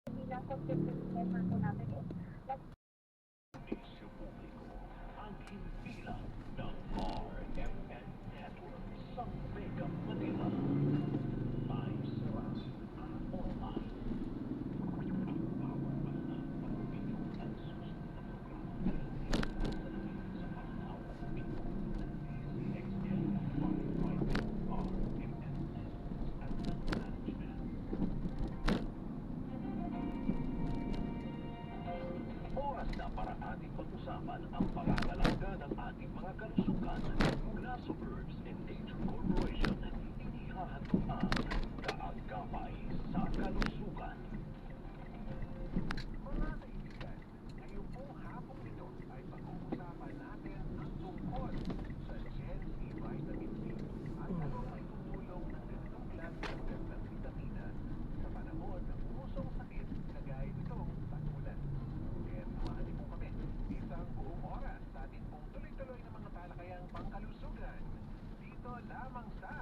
bilang constituent member po natin is Isyu publiko ang himpilan ng RMN Network sa Mega Manila. Ay sara at online. Ang bawat banal na video at susunod na programa ay hindi salamin sa pananaw at opinion ng DZXL, Private RMN Networks at ng management. Oras na para ating pag-usapan ang pangangalaga ng ating mga kalusugan mula sa Herbs and Nature Corporation. Inihahatid ang kaagapay sa kalusugan. Mga kaibigan, ngayong pong hapong ito ay pag-uusapan natin ang tungkol sa Gen Z Vitamin C at ano ay tumulong ng ganitong klase ng vitamina sa panahon ng pusong sakit na gaya nitong tag-ulan. Kaya sumali po kami isang buong oras sa ating pong tuloy-tuloy na mga talakayang pangkalusugan. Dito lamang sa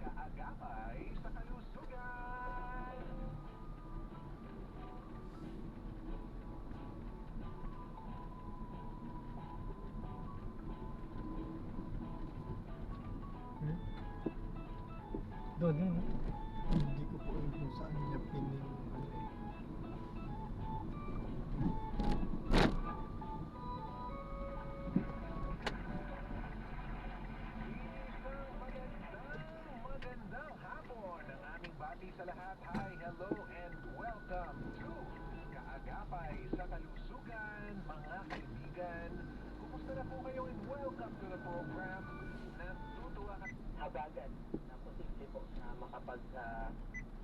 Kaagapay sa Kalusugan! Doon yun, hindi ko po alam kung saan niya pinili. Magandang hapon ang aming bati sa lahat. Hi, hello, and welcome to Kaagapay sa Kalusugan, mga kaibigan. Kumusta na po kayo and welcome to the program. Natutuwa ka habagat na posible po na makapag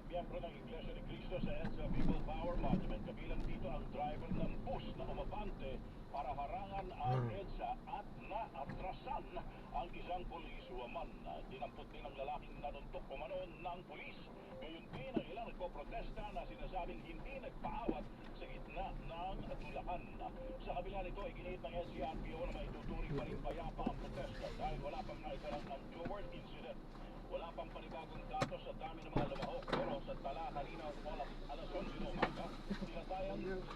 Miyembro ng Iglesia ni Cristo sa EDSA People Power Monument. Kabilang dito ang driver ng bus na umabante para harangan ang EDSA at naatrasan ang isang pulis. Huwaman na dinampot din ang lalaking nanuntok umano ng pulis. Gayon din ang ilang nagpoprotesta na sinasabing hindi nagpaawat sa gitna ng tulakan. Sa kabila nito ay giniit ng LCRPO na maituturing pa rin payapa ang protesta dahil wala pang naitalang untoward incident. Wala pang panibagong datos sa dami ng mga lumahok, pero sa tala kanina alas 11 ng umaga, tinatayang 10,000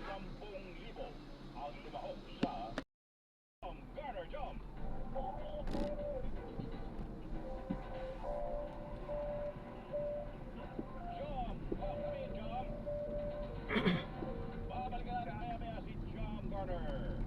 ang lumahok sa Garner Jump. Jump! Speed jump! Babalik na kaya si Jump Garner.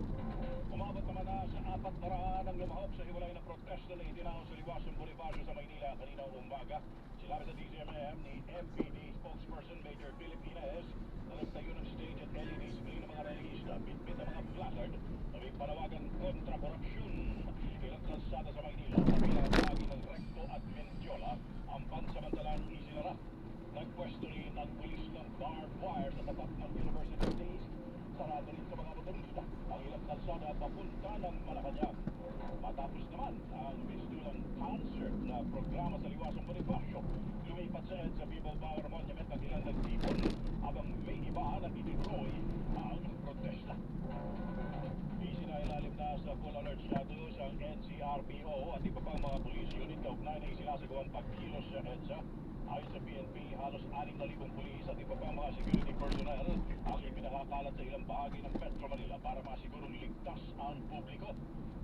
Umabot naman na sa 400 ang lumahok sa hiwalay na protesta na itinaon sa Liwason Bonifacio sa Maynila kaninang umaga. Sinabi sa DZMM ni MPD spokesperson Major Philip Inez na nagtayo ng stage at LED screen ng mga relihista, bitbit ang mga placard na may panawagan kontra korupsyon. Ilang kalsada sa Maynila, kabilang ang bahagi ng Recto at Mendiola, ang pansamantalang isinara. Nagpwesto rin ang pulis ng barbed wire sa tapat ng University Days. Sarado rin sa mga motorista ang ilang kalsada papunta ng Malacanang. Matapos naman ang mistulang concert na programa sa Liwason Bonifacio, lumipat sa EDSA People Power Monument ang ilang nagtipon habang may iba na itinuloy ang protesta. Isinailalim na sa full alert status ang NCRPO at iba pang mga police unit kaugnay na isinasagawang pagkilos sa EDSA. Ayon sa PNP, halos 6,000 pulis at iba pang mga security personnel ang ipinakakalat sa ilang bahagi ng Metro Manila para masigurong ligtas ang publiko.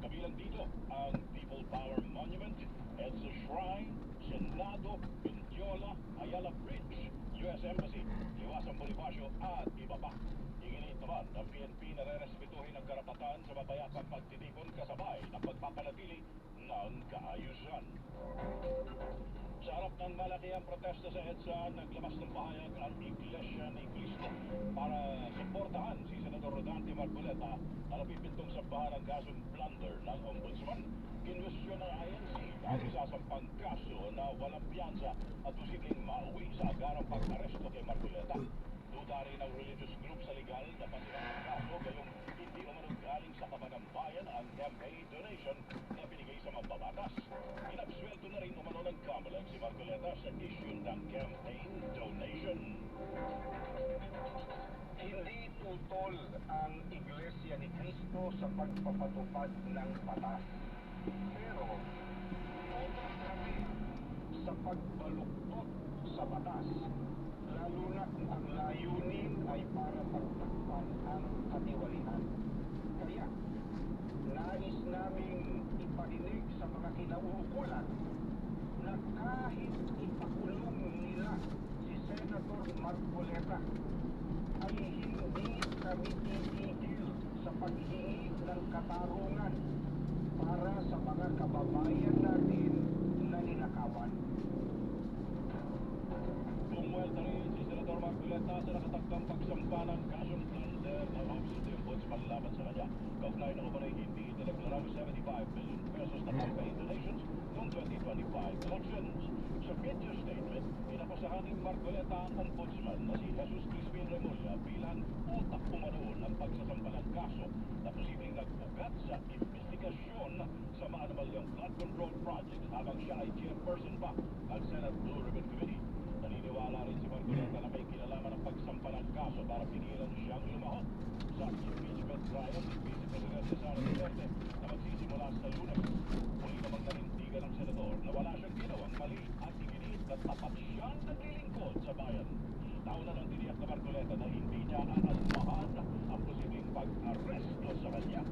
Kabilang dito ang People Power Monument, EDSA Shrine, Senado, Mendiola, Ayala Bridge, US Embassy, Liwasan Bonifacio at iba pa. Iginit naman ng PNP na re-respetuhin ang karapatan sa mapayapang pagtitipon kasabay ng pagpapanatili ng kaayusan. Sa harap ng malakihang protesta sa EDSA, naglabas ng pahayag ang Iglesia ni Cristo para suportahan si Senador Rodante Marcoleta na napipintong sambahan ang kasong plunder ng Ombudsman. Kinwestiyon ng INC ang isasampang kaso na walang piyansa at posibleng mauwi sa agarang pag-aresto kay Marcoleta. Duda rin ang religious group sa legal na pasinang ang kaso gayong hindi umanong galing sa kabanang bayan ang campaign donation na binigay sa mambabatas. Inabswelto na rin umano ng Comelec si Marcoleta sa issue ng campaign donation. Hindi tutol ang Iglesia ni Cristo sa pagpapatupad ng batas. Pero, tutol kami sa pagbaluktot sa batas, lalo na kung ang layunin ay naman ang katiwalian. Kaya, nais naming iparinig sa mga kinauukulan na kahit ipakulong nila si Senator Marcoleta, ay hindi kami titigil sa paghingi ng katarungan para sa mga kababayan natin na ninakawan. Bumuelta rin si Senator Marcoleta sa nakatagdang pagsampa ng kasong plunder ng Office of the Ombudsman laban sa kanya. Kaugnay na kumanay hindi dinaglarang 75 million pesos na campaign donations noong 2025 elections. Sa video statement, inakusahan ni Marcoleta ang ombudsman na si Jesus Crispin Remulla bilang utak umanoon ng pagsasampa ng kaso na posibleng nagbugat sa investigasyon sa maanomalyang flood control projects habang siya ay chairperson pa ng Senate Blue Ribbon Committee. Naniniwala rin si Marcoleta na may kinalaman ng pagsampa ng kaso para pigilan siyang lumahok sa impeachment trial ni Vice Presidente Sara Duterte na magsisimula sa Lunes. Muli namang nanindigan ng senador na wala siyang ginawang mali at iginiit na tapat siyang naglilingkod sa bayan. Taon na nang tiniyak na Marcoleta na hindi niya aanumahan ang posibleng pag-aresto sa kanya.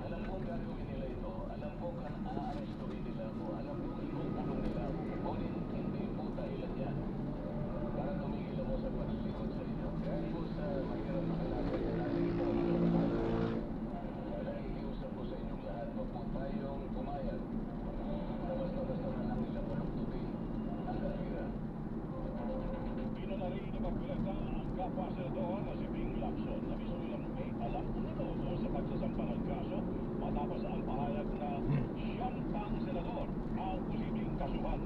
Alam kong gagawin nila ito. Alam kong aarestuhin nila ako. Alam kong ikukulong nila ako. Ngunit hindi po dahilan yan para tumigil ako sa paglilingkod sa inyo. Dahil po sa mahirap na kalagayan natin po, kaya ikiusap ko sa inyong lahat, wag po tayong pumayag na basta-basta na lang nila puluktutin ang katwiran. Pinunari ni Marcoleta ang kapwa senador na si Bing Lacson na misulang may alam umano sa pagsasampa ng kaso matapos ang pahayag na siyang pang senador ang posibleng kasuhan.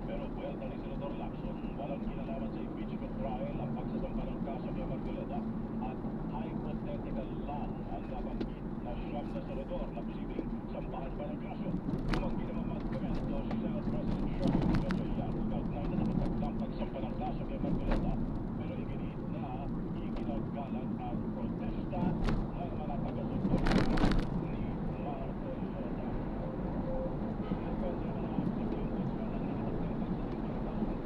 Pero buwelta ni Senador Lacson, walang kinalaman sa impeachment trial ang pagsasampa ng kaso ni Marcoleta at hypothetical lang ang nabanggit na siyam na senador na posibleng sampahan pa ng kaso. Tumanggi naman magkomento si Senate President Sherwin Gatchalian kaugnay na nakatagdang pagsampa ng kaso ni Marcoleta, pero iginiit na iginagalang ang protesta ng mga taga-suporta ni Marcoleta. Depende naman ang Supreme Ombudsman ang nakatagdang pagsasampa ng kaso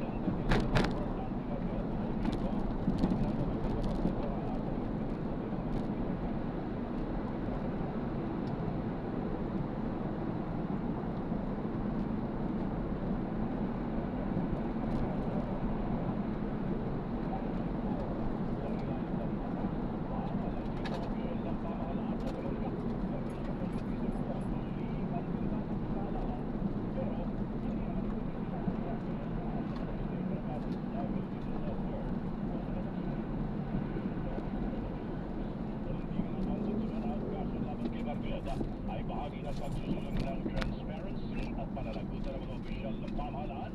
hanggang ay bahagi ng pagsusulong ng transparency at pananagutan ng mga opisyal ng pamahalaan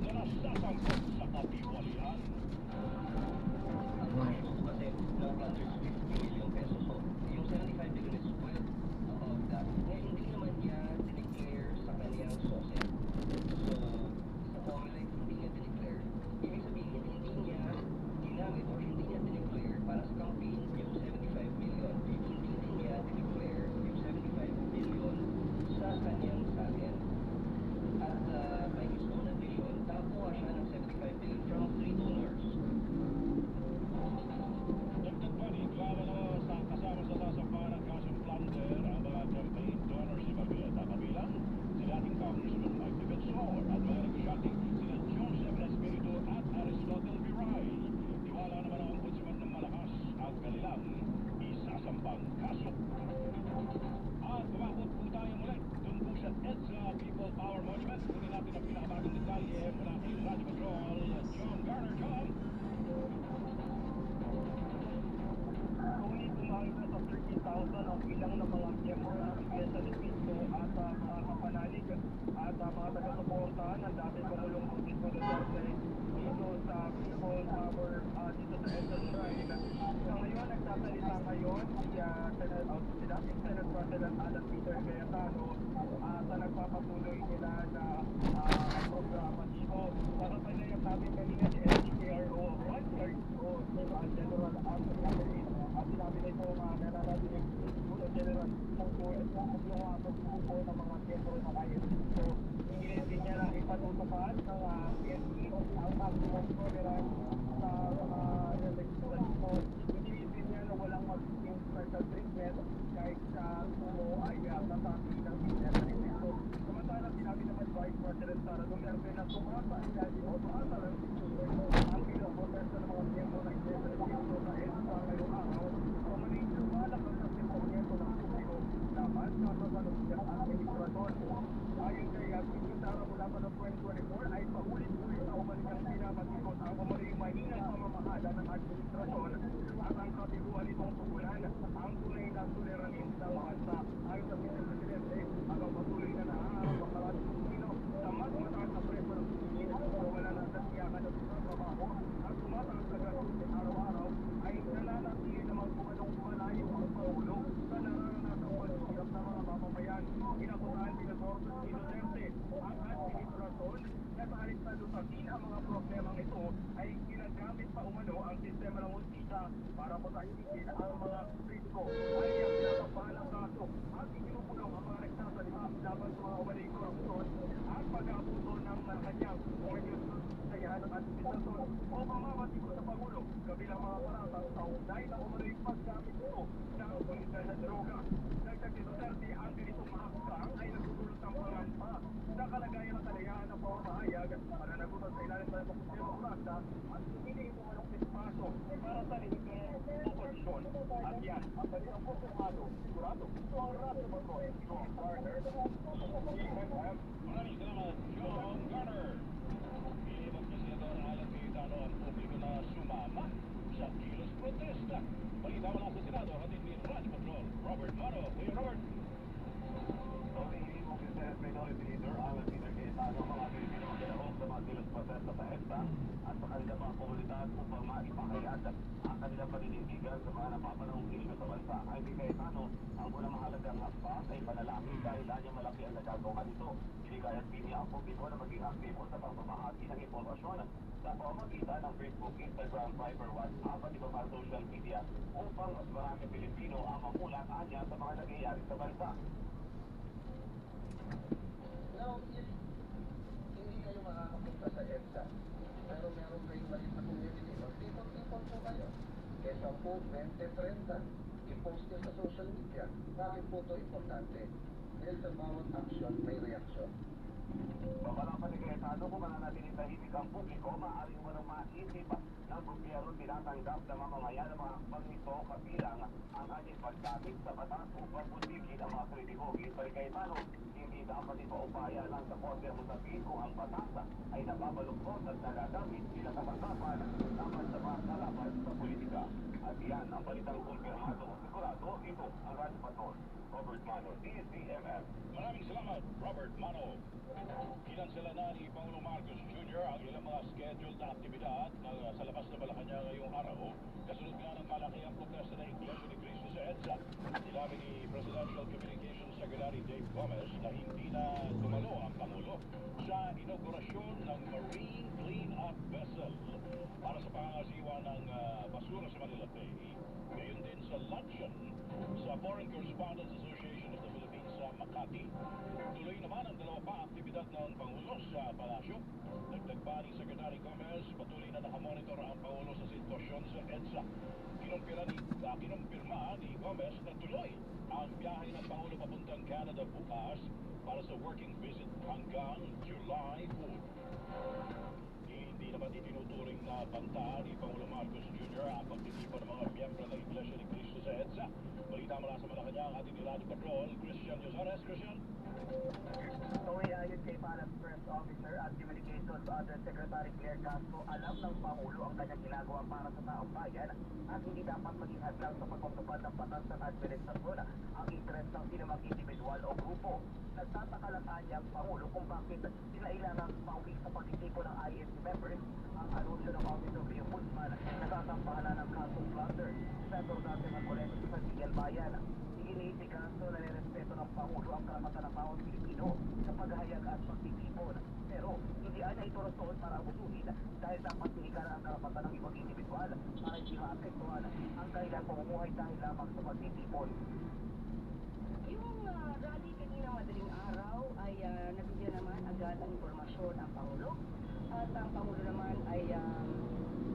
na nasasangkot sa katiwalian. Ang kaso kasi ng 150 million pesos. So, yung 75 million is well above that. Ngayon, hindi naman niya dineclare sa kanyang SOSEC. So, sa formula, hindi niya dineclare. Ibig sabihin, hindi niya ginamit or hindi niya dineclare para sa campaign yung 75 million. Hindi niya dineclare yung 75 million sa kanyang salary. At by his own addition, nakuha siya ng 75 million from 3 donors. Dagdag pa ni Clara na sa kasama sa sasampahan ng kasong plunder ang mga campaign donors ni Marcoleta, kabilang si dating Congressman Mike Defensor at mga negosyante sina Joseph Espiritu at Aristotle Viray. Tiwala naman ang ombudsman ng malakas ang kanilang isasampang kaso. At kumabot po tayo muli dun po sa EDSA People Power Monument. Kunin natin ang pinakabagong detalye mula kay Radio Patrol, John Garner. John! Ngunit umahal na sa 13,000 ang ilang ng mga miyembro ng Iglesia ni Cristo at mga kapanalig at mga taga-suporta ng dating Pangulong Francisco Duterte dito sa People Power dito sa EDSA Shrine. Sa ngayon, nagsasalita ngayon si dating Senate President Alan Peter Cayetano sa nagpapatuloy nila na programa dito. Para pa niya yung sabi kanina si NCKRO General Arthur Cameron at sinabi na ito nananatiling General kung po ng mga miyembro ng ISP. So, hindi din niya na ipatutupad ng PNP ang maximum tolerance sa mga legislative. Hindi atake ng Internet nito. Samantala, sinabi naman Vice President Sara Duterte na tumasa lang ang ilang protesta ng mga miyembro ng Iglesia ni Cristo sa EDSA ngayong araw. Kumaling lumalakas ang demonyeto ng publiko laban sa kasalukuyan administrasyon. Ayon kay Atty. Sara, mula pa noong 2024 ay paulit-ulit na umaling pinapatikot ang umaling mahinang pamamahala ng administrasyon at ang katiguan nitong tugunan ang tunay na suliranin ng bansa. Ayon sa Vice Presidente, ang patuloy na nahaharap ang maraming Pilipino sa mas mataas na presyo ng bilihin o wala na nasiyakan ng trabaho at tumataas na gastusin araw-araw ay nananatili namang kumanong malayo ang Pangulo sa nararanasang pagsirap ng mga mamamayan. Inakusahan din ng Duterte ang administrasyon na sa halip na lutasin ang mga problemang ito ay ginagamit pa umano ang sistema ng hustisya para patahimikin ang mga kritiko. Ay ang pinakabalang kaso at ikinupulong ang mga nagsasalita laban sa mga umaling korupsyon at pag-abuso ng kanyang sayahan ng administrasyon o pamamatiko sa Pangulo kabilang mga paratang sa unay na umaling paggamit ito ng politika na droga. Dagdag ni Duterte, ang ganitong mahakang ay nagdudulot ng pangamba sa kalagayan ng kalayaan ng pamamahayag para nagutot sa ilalim ng sistema urasa at hindi ito manong espasyo para sa lihiging oposisyon. At yan, ang kanilang konfirmado, sigurado, ito ang Radyo Patrol, John Garner, CMM. Maraming salamat, John Garner. Iibang Presidente Alan Cayetano ang publiko na sumama sa kilos protesta. Balita mula sa Senado, hatid ni Radyo Patrol, Robert Mano. Kuya Robert. Iibang Presidente Minority Leader Alan Cayetano ang mga Pilipino magdalawag sa mga kilos protesta sa EDSA at sa kanilang mga komunidad upang maipakayad ang kanilang paninindigan sa mga napapanahong isyu sa bansa. Ay di Cayetano, ang unang mahalagang hakbang ay panalangin dahil lanya malaki ang nagagawa nito. Hinikaya't piniya ang publiko na maging aktibo sa pagpapahagi ng impormasyon sa pamamagitan ng Facebook, Instagram, Viber, WhatsApp at iba pang social media upang mas maraming Pilipino ang mamulat anya sa mga nangyayari sa bansa. Now, if hindi kayo makakapunta sa EDSA, pero meron kayong maliit na community, mag-tipon-tipon po kayo. Kesa po, 20-30, i-post nyo sa social media. Bakit po ito importante? Dahil sa bawat action, may reaksyon. Pagkalapan ni Cayetano, kung mananatiling tahimik ang publiko, maaaring walang maisip ng gobyerno tinatanggap ng mamamayan ng mga hakbang nito kabilang ang kanyang paggamit sa batas upang pundigin ang mga kritiko. Gisa ni Cayetano, hindi dapat ipaupaya lang sa korte ang sabihin kung ang batas ay nababaluktot at nagagamit bilang kasangkapan laban sa mga kalaban sa politika. At yan ang balitang kumpirmado. Sigurado, ito ang Radyo Patrol. Robert Mano, DZMM. Maraming salamat, Robert Mano. Kinansela na ni Pangulong Marcos Jr. ang ilang mga scheduled na aktibidad sa labas na Malacanang ngayong araw. Kasunod nga ng malakihang protesta ng Iglesia ni Cristo sa EDSA. Nilabi ni Presidential Communications Secretary Dave Gomez na hindi na dumalo ang Pangulo sa inaugurasyon ng Marine Clean-Up Vessel para sa pangasiwa ng basura sa Manila Bay. Gayon din sa luncheon sa Foreign Correspondents Association of the Philippines sa Makati. Tuloy naman ang dalawa pa aktibidad ng Pangulo sa Palasyo. Dagdag pa ni Secretary Gomez, patuloy na nakamonitor ang Pangulo sa sitwasyon sa EDSA. Kinumpirma ni Gomez na tuloy ang biyahe ng Pangulo papuntang Canada bukas para sa working visit hanggang July 4. Hindi naman itinuturing na banta ni Pangulo Marcos Jr. ang pagtitipon ng mga miyembro ng Iglesia ni Cristo sa EDSA. Balita mula sa Malacanang, ating ni Radyo Patrol, Christian Yosares. Christian? Ayon kay Palace Press Officer at Communications Undersecretary Claire Castro, alam ng Pangulo ang kanyang ginagawa para sa taong bayan at hindi dapat maging hadlang sa pagpapatupad ng batas ng administrasyon ang interes ng sinumang individual o grupo. Nagtataka lang ang Pangulo kung bakit kinailangan pauwi sa pagtitipon ng INC members ang anunsyo ng Office of the Ombudsman na sasampahan ng kasong plunder. Senator Dante Marcoleta sa Miguel Bayan. Iniisi Castro na nirespeto ng Pangulo ang karapatan ng bawat Pilipino sa paghahayag at pagtitipon. Pero hindi niya ito rason para abusuhin dahil dapat tinikalan ang karapatan ng ibang individual para hindi maapektuhan ang kanilang pamumuhay dahil lamang sa pagtitipon. Yung rally kanina madaling araw ay nabigyan naman agad ng impormasyon ang Pangulo. At ang Pangulo naman ay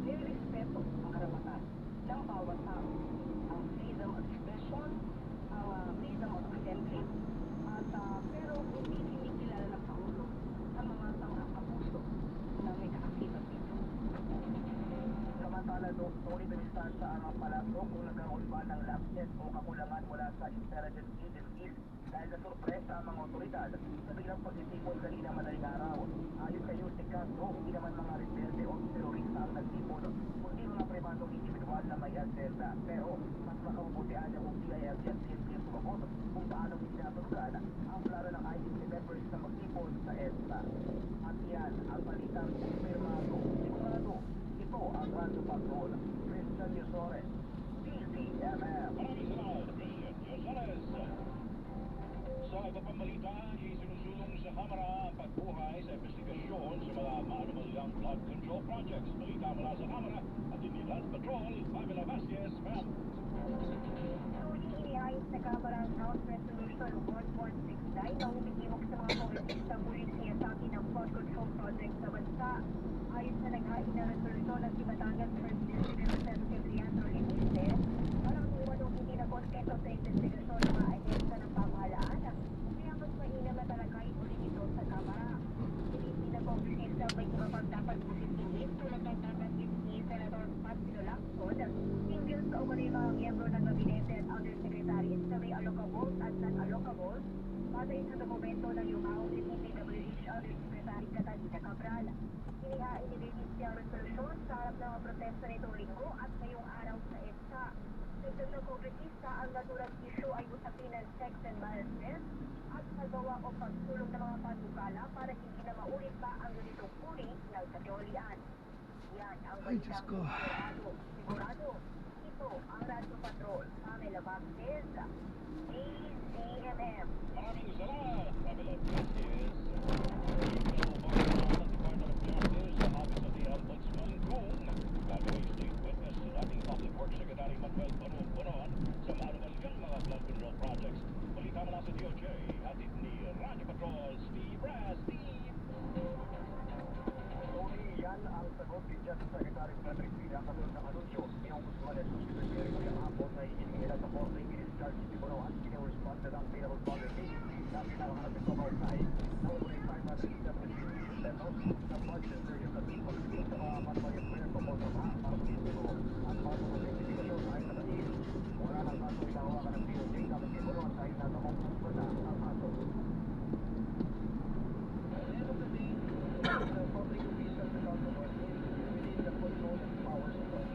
nirespeto ang karapatan ng bawat tao. Ang freedom of expression, ang freedom of assembly, Palado, sulit ang istansa ang mga palado kung nagkaroon ba ng lapses o kakulangan mula sa intelligence agencies dahil sa sorpresa ang mga otoridad sa biglang pagtitipon kanina madaling araw. Ayon kay Jose Castro, hindi naman mga rebelde o terorista ang nagtipon, kundi mga pribadong individual na may agenda. Pero mas makabubutihan niya kung DILG at PNP ang sumagot kung paano pinatunugan ang plano ng ICC members na magtipon sa EDSA. At yan ang balitang kumpirmado. Sigurado, ito ang Radyo Patrol. Christian Yusores, DCMM. Maraming salamat, Ian Gonzalez. Sa iba pang balita, isinusulong sa Kamara ang pagbuhay sa investigasyon sa mga maanumalyang flood control projects. Balita mula sa Kamara at Iniland Patrol, Pamela Vasquez, ma'am. Iniayos na Kamara ang House Resolution 1169 na humihimok sa mga kongresista muling siyasaki ng flood control project sa bansa. Ayos na naghain ng resolusyon ng Batangas First District Representative Leandro Limite para kung anong hindi na kontento sa investigasyon ng mga ahensya ng pamahalaan, kaya mas mainam na talakayin ulit ito sa Kamara. Hindi na kongresista may iba pang dapat busisihin tulad ng tatanggit ni Senator Patsilo Lacson, hinggil sa umano'y mga miyembro ng gabinete at undersecretaries na may allocables at non-allocables batay sa dokumento ng yumaong ni DPWH Undersecretary Catalina Cabral. Inihain ni Denise ang resolusyon sa harap ng mga protesta nitong linggo at ngayong araw sa EDSA. Dagdag ng kongresista, ang naturang issue ay usapin ng checks and balances at paggawa o pagsulong ng mga panukala para hindi na maulit pa ang ganitong uri ng katiwalian. Yan ang balitang sigurado. Sigurado, ito ang Radyo Patrol. Pamela Vasquez, DCMM. Maraming salamat, Pamela Vasquez. Department of Justice sa Office of the Ombudsman kung gagawing state witness sa dating Public Works Secretary Manuel Bonoan sa maanumalyang mga flood control projects. Balita mula sa DOJ, hatid ni Radyo Patrol, Steve Raz. Steve! Tony, yan ang sagot ni Justice Secretary Patrick Villa kasunod ng anunsyo ni Ombudsman at Secretary ng hapon na hihiling nila sa Korte i-discharge si Bonoan pinag-respond na lang payroll policy na pinakaharap ito kaugnay na umulay 570 pesos na budget area sa people sa mga matmayang prayer proposal para sa siguro at bago ng investigasyon ay sa tatil. Wala nang kaso inahawakan ng DOJ dapat si Bonoan dahil nasa Ombudsman na ang kaso. At the end of the day, the public officials accountable within the control and powers of law.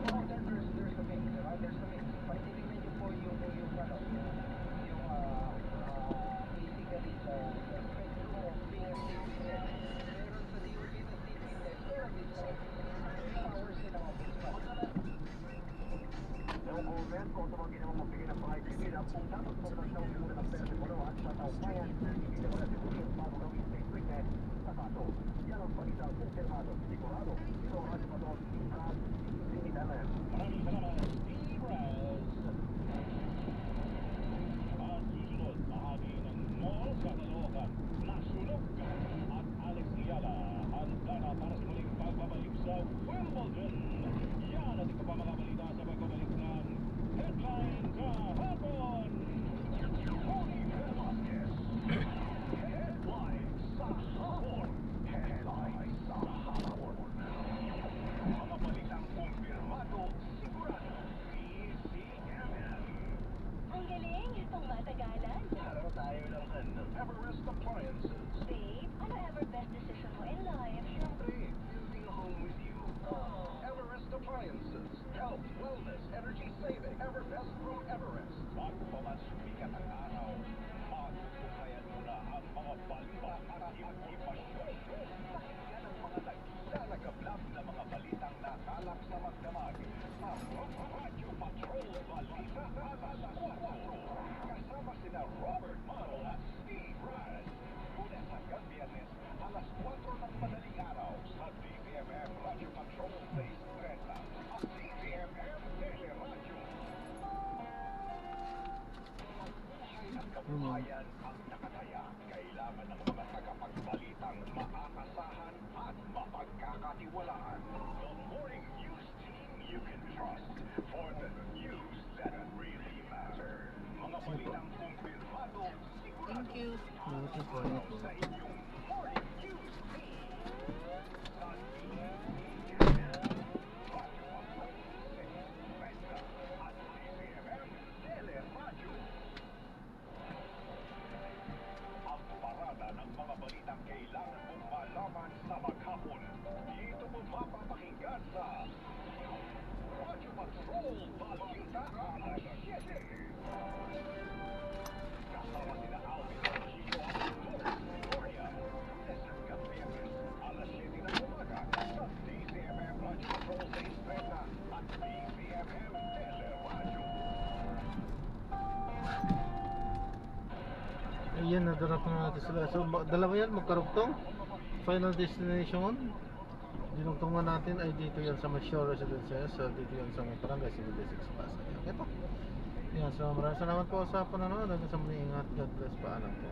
So there's a mix, diba? There's a mix. Pag titignan niyo po yung basically sa spectrum of being a state witness, meron sa DOJ na state witness, meron din sa powers nila ng ombudsman. Yung government, kung ito mga ginawang magbigay ng pangayos nila, kung dapat po na siyang muna ng pera mo at sa taupayan, hindi naman natin ulit bago gawin state witness sa kaso. Yan ang balita kumpirmado, sigurado. Ito ang Radyo Patrol, at DCMM. Maraming salamat, Steve Raz. At susunod, bahagi ng mall sa Caloocan, nasunog at Alex Ayala handa na para sa muling pagbabalik sa Wimbledon. Yan at iba pa mga balita sa pagbabalik ng Headline Kahapon. Tony Velasquez. Headline sa hapon. Headline sa hapon. Mga balitang kumpirmado, sigurado. DCMM. Ang galing, tumatagalan. Parang tayo lang ano. Everest Appliances. Babe, ano ever best decision mo in life? Siyempre, building a home with you. Everest Appliances. Health, wellness, energy saving. Everbest from Everest. Bago pa man sumikat ang araw, magtutukayan mo na ang mga balita at impormasyon. Pakinggan ang mga naglalagablab na mga balitang nakalap sa magdamag. Ang Radyo Patrol Balita alas 4. Kasama sina Robert Maro at Steve Raz. Lunes hanggang Biyernes, alas 4 ng madaling araw sa DCMM Radio Patrol Base 30 at DCMM Teleradyo. yan, nadarap na natin sila. So, dalawa yan, magkarugtong. Final destination. Dinugtungan natin ay dito yan sa Masyore Residences. So, dito yan sa may Barangay 76 Pasay. Okay po. Yan, so maraming salamat po sa panonood. Hanggang sa muli, ingat. God bless. Paalam po.